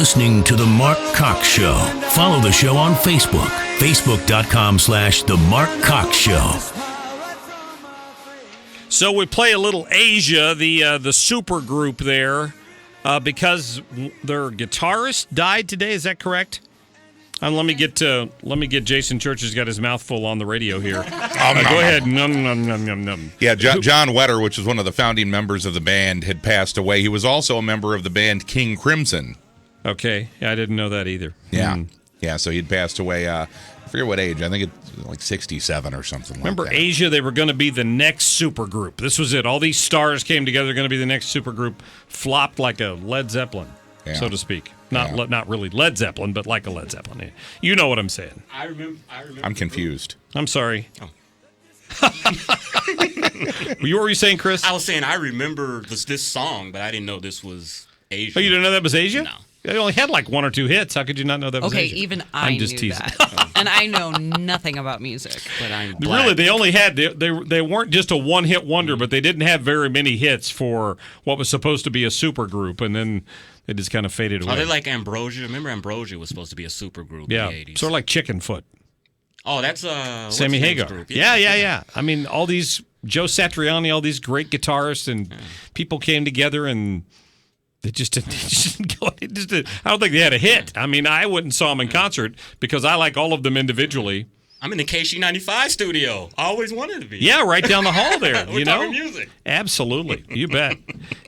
listening to The Marc Cox Show. Follow the show on Facebook, facebook.com/The Marc Cox Show. So we play a little Asia, the super group there, because their guitarist died today. Is that correct? Let me get Jason Church's got his mouth full on the radio here. Go ahead. Num. Yeah, John Wetter, which was one of the founding members of the band, had passed away. He was also a member of the band King Crimson. Okay. Yeah, I didn't know that either. Yeah. Yeah, so he'd passed away, I forget what age. I think it's like 67 or something Remember like that. Asia, they were going to be the next super group. This was it. All these stars came together, going to be the next super group. Flopped like a Led Zeppelin, so to speak. Not really Led Zeppelin, but like a Led Zeppelin. You know what I'm saying. I remember. I'm confused. I'm sorry. Oh. What were you saying, Chris? I was saying I remember this song, but I didn't know this was Asia. Oh, you didn't know that was Asia? No. It only had like one or two hits. How could you not know that was Asia? Okay, even I just knew teasing. that. And I know nothing about music. But I'm black. Really, they only had they weren't just a one-hit wonder, but they didn't have very many hits for what was supposed to be a super group, and then they just kind of faded away. Are they like Ambrosia? Remember Ambrosia was supposed to be a super group in the 80s. Sort of like Chickenfoot. Oh, that's Sammy Hagar. Group? Yeah. I mean, all these Joe Satriani, all these great guitarists and people came together and they just didn't go. I don't think they had a hit. I mean, I went and saw them in concert because I like all of them individually. I'm in the KC95 studio. I always wanted to be. Yeah, right down the hall there. We're talking music. Absolutely, you bet.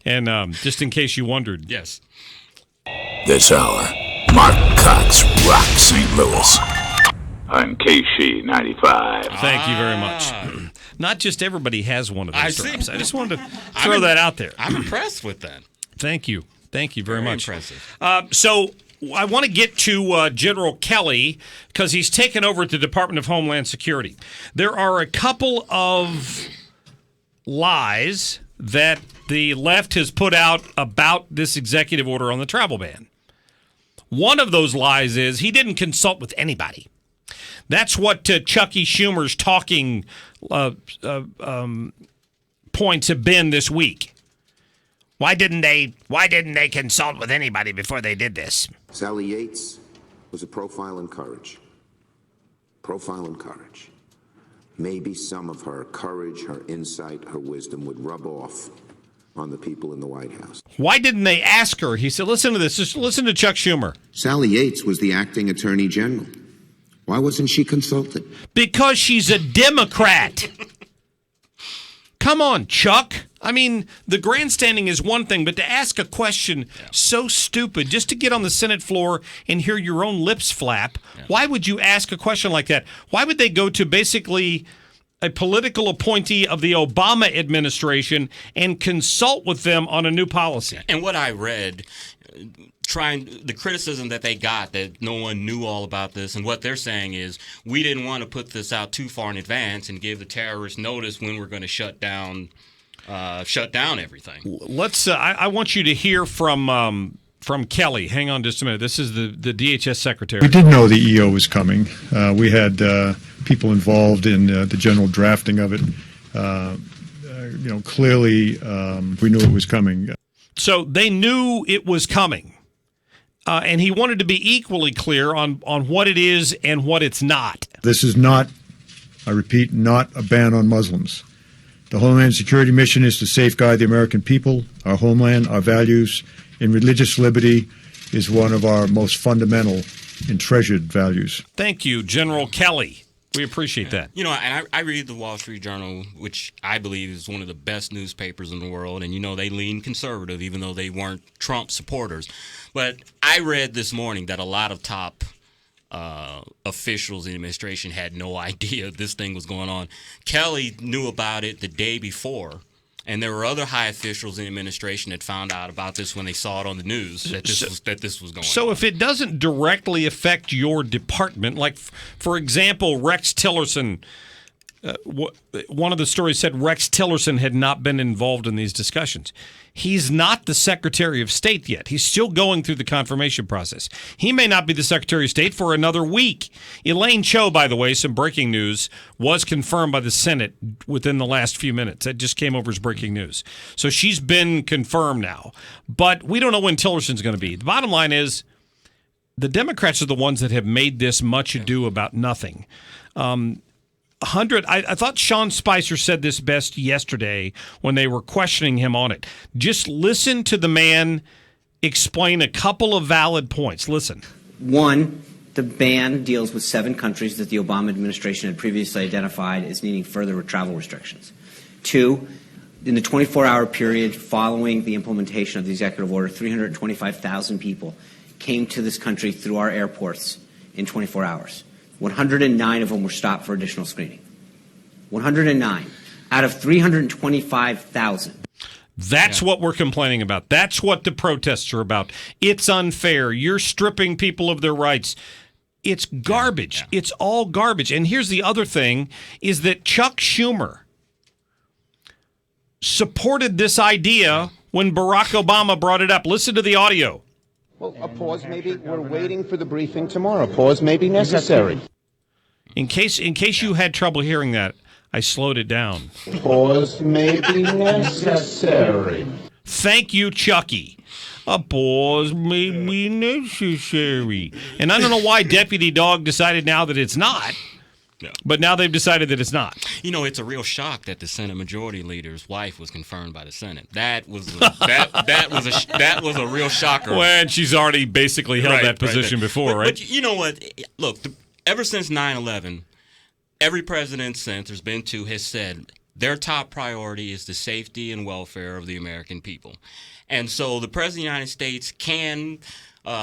And just in case you wondered, Yes. This hour, Marc Cox rocks St. Louis. On KC95. Thank you very much. Not just everybody has one of those I see. drops. I just wanted to throw that out there. I'm impressed with that. Thank you. Thank you very much. Impressive. So I want to get to General Kelly because he's taken over at the Department of Homeland Security. There are a couple of lies that the left has put out about this executive order on the travel ban. One of those lies is he didn't consult with anybody. That's what Chucky Schumer's talking points have been this week. Why didn't they consult with anybody before they did this? Sally Yates was a profile in courage. Profile in courage. Maybe some of her courage, her insight, her wisdom would rub off on the people in the White House. Why didn't they ask her? He said, listen to this. Just listen to Chuck Schumer. Sally Yates was the acting attorney general. Why wasn't she consulted? Because she's a Democrat. Come on, Chuck. I mean, the grandstanding is one thing, but to ask a question so stupid just to get on the Senate floor and hear your own lips flap, why would you ask a question like that? Why would they go to basically a political appointee of the Obama administration and consult with them on a new policy? And what I read, the criticism that they got that no one knew all about this, and what they're saying is we didn't want to put this out too far in advance and give the terrorists notice when we're going to shut down everything. Let's. I want you to hear from Kelly. Hang on just a minute. This is the DHS secretary. We did know the EO was coming. We had people involved in the general drafting of it. Clearly, we knew it was coming. So they knew it was coming. And he wanted to be equally clear on what it is and what it's not. This is not, I repeat, not a ban on Muslims. The Homeland Security mission is to safeguard the American people, our homeland, our values, and religious liberty is one of our most fundamental and treasured values. Thank you, General Kelly. We appreciate that. You know, and I read the Wall Street Journal, which I believe is one of the best newspapers in the world, and, they lean conservative, even though they weren't Trump supporters. But I read this morning that a lot of top officials in the administration had no idea this thing was going on. Kelly knew about it the day before, and there were other high officials in the administration that found out about this when they saw it on the news, that this was going on. So if it doesn't directly affect your department, like, for example, Rex Tillerson, one of the stories said Rex Tillerson had not been involved in these discussions. He's not the Secretary of State yet. He's still going through the confirmation process. He may not be the Secretary of State for another week. Elaine Chao, by the way, some breaking news, was confirmed by the Senate within the last few minutes. That just came over as breaking news. So she's been confirmed now. But we don't know when Tillerson's going to be. The bottom line is the Democrats are the ones that have made this much ado about nothing. I thought Sean Spicer said this best yesterday when they were questioning him on it. Just listen to the man explain a couple of valid points. Listen. One, the ban deals with 7 countries that the Obama administration had previously identified as needing further travel restrictions. 2, in the 24-hour period following the implementation of the executive order, 325,000 people came to this country through our airports in 24 hours. 109 of them were stopped for additional screening. 109 out of 325,000. That's what we're complaining about. That's what the protests are about. It's unfair. You're stripping people of their rights. It's garbage. Yeah. It's all garbage. And here's the other thing, is that Chuck Schumer supported this idea when Barack Obama brought it up. Listen to the audio. Well, a pause maybe. We're waiting for the briefing tomorrow. Pause may be necessary. In case you had trouble hearing that, I slowed it down. Pause may be necessary. Thank you, Chucky. A pause may be necessary. And I don't know why Deputy Dog decided now that it's not. No. But now they've decided that it's not. You know, it's a real shock that the Senate Majority Leader's wife was confirmed by the Senate. That was that was a real shocker. Well, and she's already basically held that position before, right? But you know what? Look, ever since 9/11, every president since there's been 2 has said their top priority is the safety and welfare of the American people. And so the President of the United States can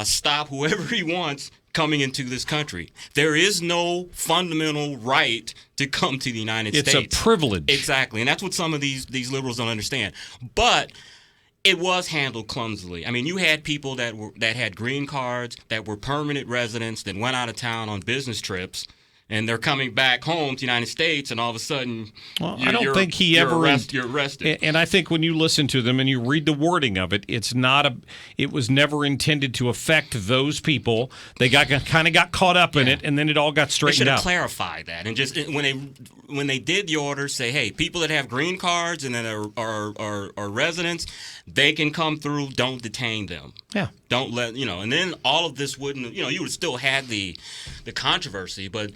stop whoever he wants coming into this country. There is no fundamental right to come to the United States. It's a privilege. Exactly. And that's what some of these liberals don't understand. But it was handled clumsily. I mean, you had people that had green cards, that were permanent residents, that went out of town on business trips, and they're coming back home to the United States, and all of a sudden, I don't think you're arrested. And I think when you listen to them and you read the wording of it, it was never intended to affect those people. They kind of got caught up in it, and then it all got straightened out. They should have clarified that, and just when they did the order, say, hey, people that have green cards and that are residents, they can come through. Don't detain them. Yeah. Don't let and then all of this wouldn't. You would still have the controversy, but.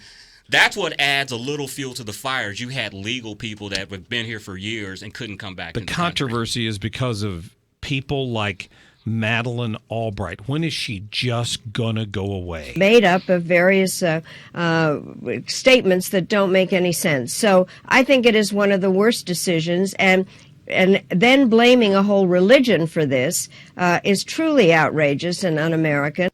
That's what adds a little fuel to the fires. You had legal people that have been here for years and couldn't come back. The controversy is because of people like Madeleine Albright. When is she just going to go away? Made up of various statements that don't make any sense. So I think it is one of the worst decisions. And then blaming a whole religion for this is truly outrageous and un-American.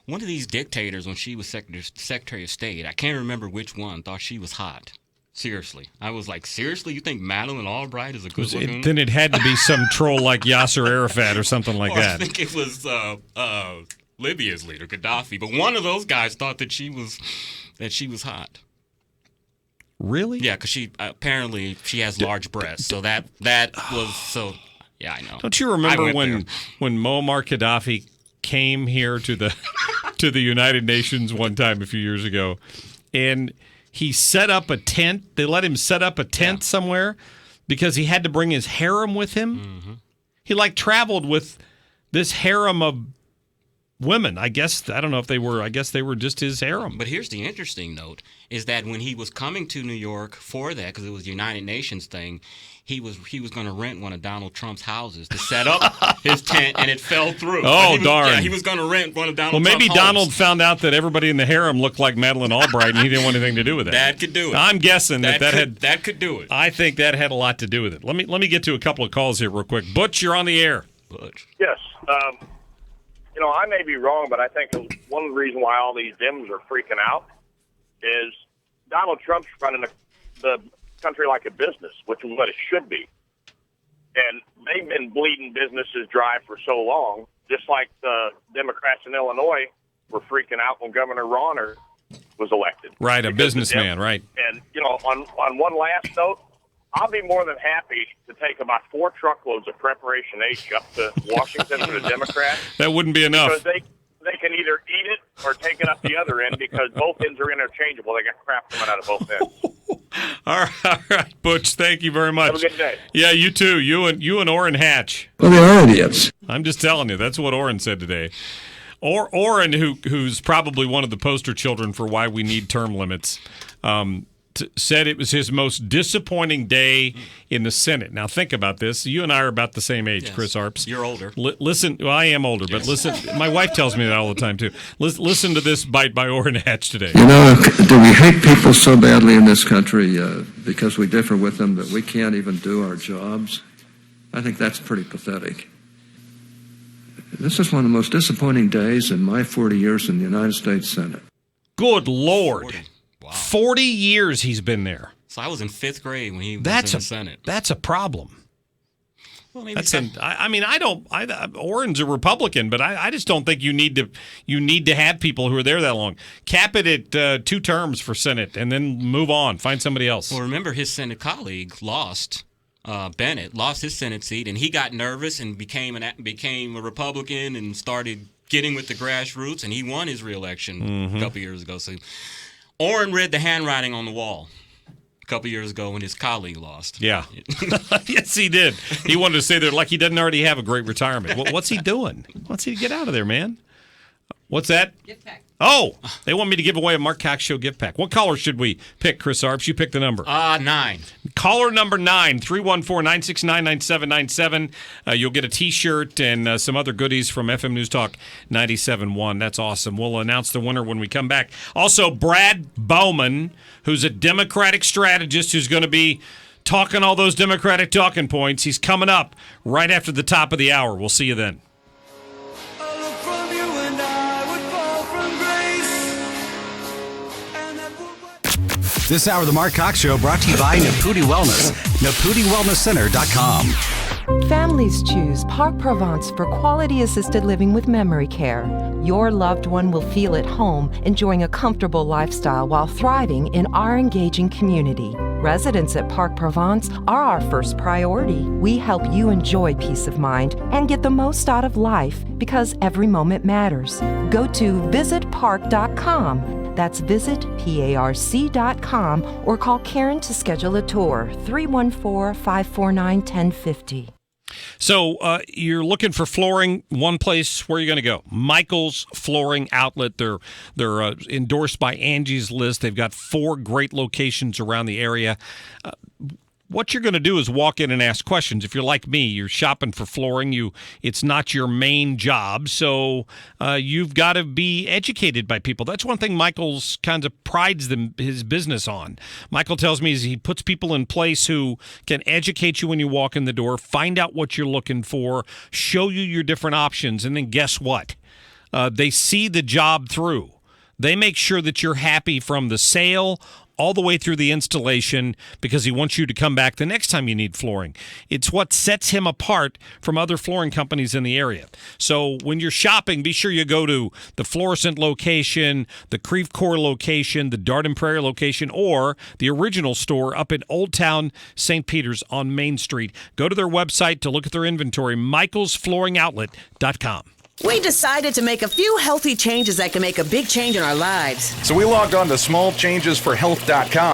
One of these dictators, when she was Secretary of State, I can't remember which one, thought she was hot. Seriously. I was like, seriously? You think Madeleine Albright is a good looking? Then it had to be some troll like Yasser Arafat or something like that. I think it was Libya's leader, Gaddafi. But one of those guys thought that she was hot. Really? Yeah, because apparently she has large breasts. So that was so. Yeah, I know. Don't you remember when Muammar Gaddafi came here to the United Nations one time a few years ago, and he set up a tent. They let him set up a tent somewhere because he had to bring his harem with him. Mm-hmm. He traveled with this harem of women. I guess I don't know if they were. I guess they were just his harem. But here's the interesting note: is that when he was coming to New York for that, because it was the United Nations thing, he was going to rent one of Donald Trump's houses to set up his tent, and it fell through. Oh, darn! Yeah, he was going to rent one of Donald. Well, maybe Trump's Donald homes. found out that everybody in the harem looked like Madeleine Albright, and he didn't want anything to do with it. That could do it. I'm guessing that could do it. I think that had a lot to do with it. Let me get to a couple of calls here real quick. Butch, you're on the air. Butch. Yes. I may be wrong, but I think one of the reasons why all these Dems are freaking out is Donald Trump's running the country like a business, which is what it should be. And they've been bleeding businesses dry for so long, just like the Democrats in Illinois were freaking out when Governor Rauner was elected. Right, a businessman, right. And, on one last note, I'll be more than happy to take about 4 truckloads of Preparation H up to Washington for the Democrats. That wouldn't be enough. Because they can either eat it or take it up the other end because both ends are interchangeable. They got crap coming out of both ends. All right, Butch, thank you very much. Have a good day. Yeah, you too. You and Orrin Hatch. Well, they are idiots. I'm just telling you. That's what Orrin said today. Orrin, who's probably one of the poster children for why we need term limits, said it was his most disappointing day in the Senate. Now, think about this. You and I are about the same age, Yes. Chris Arps. You're older. Listen, well, I am older, but listen, my wife tells me that all the time, too. Listen to this bite by Orrin Hatch today. You know, do we hate people so badly in this country because we differ with them that we can't even do our jobs? I think that's pretty pathetic. This is one of the most disappointing days in my 40 years in the United States Senate. Good Lord. 40. Wow. 40 years he's been there. So I was in 5th grade when he was in the Senate. That's a problem. Well, maybe Orrin's a Republican, but I just don't think you need to have people who are there that long. Cap it at 2 terms for Senate and then move on. Find somebody else. Well, remember his Senate colleague lost. Bennett lost his Senate seat, and he got nervous and became a Republican and started getting with the grassroots, and he won his reelection a couple years ago. So Orrin read the handwriting on the wall a couple years ago when his colleague lost. Yeah. Yes, he did. He wanted to stay there like he doesn't already have a great retirement. What's he doing? What's he get out of there, man? What's that? Gift pack. Oh, they want me to give away a Marc Cox Show gift pack. What caller should we pick, Chris Arps? You pick the number. 9. Caller number 9, 314-969-9797. You'll get a T-shirt and some other goodies from FM News Talk 97.1. That's awesome. We'll announce the winner when we come back. Also, Brad Bowman, who's a Democratic strategist who's going to be talking all those Democratic talking points. He's coming up right after the top of the hour. We'll see you then. This hour of the Marc Cox Show brought to you by Naputi Wellness, NaputiWellnessCenter.com. Families choose Parc Provence for quality assisted living with memory care. Your loved one will feel at home, enjoying a comfortable lifestyle while thriving in our engaging community. Residents at Parc Provence are our first priority. We help you enjoy peace of mind and get the most out of life because every moment matters. Go to visitparc.com. That's visitparc.com or call Karen to schedule a tour, 314-549-1050. So you're looking for flooring, one place, where are you going to go? Michael's Flooring Outlet. They're endorsed by Angie's List. They've got 4 great locations around the area. What you're going to do is walk in and ask questions. If you're like me, you're shopping for flooring. It's not your main job, so you've got to be educated by people. That's one thing Michael's kind of prides his business on. Michael tells me he puts people in place who can educate you when you walk in the door, find out what you're looking for, show you your different options, and then guess what? They see the job through. They make sure that you're happy from the sale all the way through the installation because he wants you to come back the next time you need flooring. It's what sets him apart from other flooring companies in the area. So when you're shopping, be sure you go to the Florissant location, the Creve Coeur location, the Darden Prairie location, or the original store up in Old Town St. Peter's on Main Street. Go to their website to look at their inventory, michaelsflooringoutlet.com. We decided to make a few healthy changes that can make a big change in our lives. So we logged on to smallchangesforhealth.com.